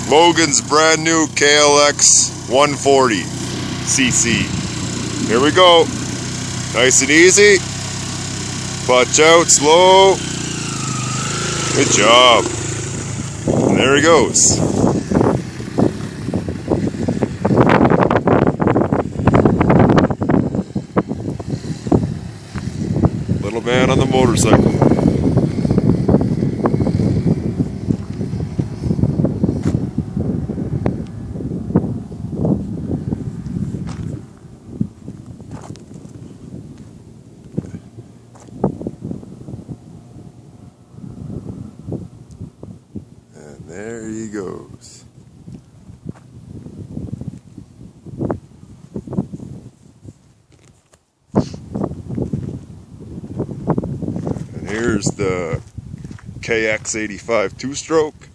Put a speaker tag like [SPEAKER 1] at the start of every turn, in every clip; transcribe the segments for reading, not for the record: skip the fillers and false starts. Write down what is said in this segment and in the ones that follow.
[SPEAKER 1] Logan's brand new KLX 140cc. Here we go. Nice and easy. Clutch out, slow. Good job. And there he goes. Little man on the motorcycle. And there he goes. And here's the KX85 two-stroke.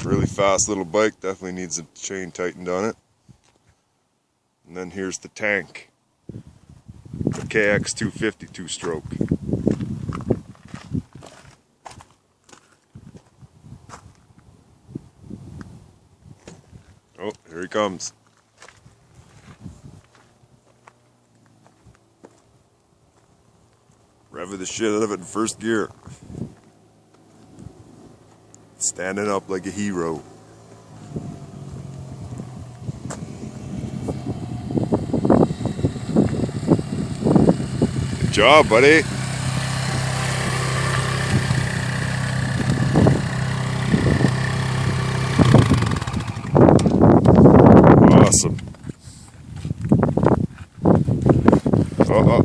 [SPEAKER 1] Really fast little bike, definitely needs a chain tightened on it. And then here's the tank, the KX250 two-stroke. Oh, here he comes. Revving the shit out of it in first gear. Standing up like a hero. Good job, buddy. Awesome.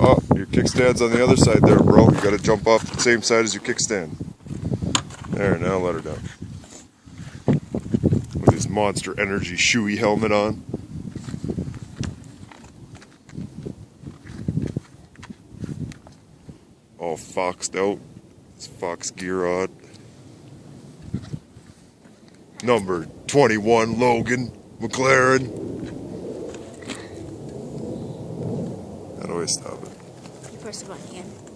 [SPEAKER 1] Oh, your kickstand's on the other side there, bro. You gotta jump off the same side as your kickstand. There, now let her down. With his Monster Energy shoey helmet on. All foxed out. His Fox gear on. Number 21 Logan McLaren. How do I stop it?
[SPEAKER 2] You press the button again.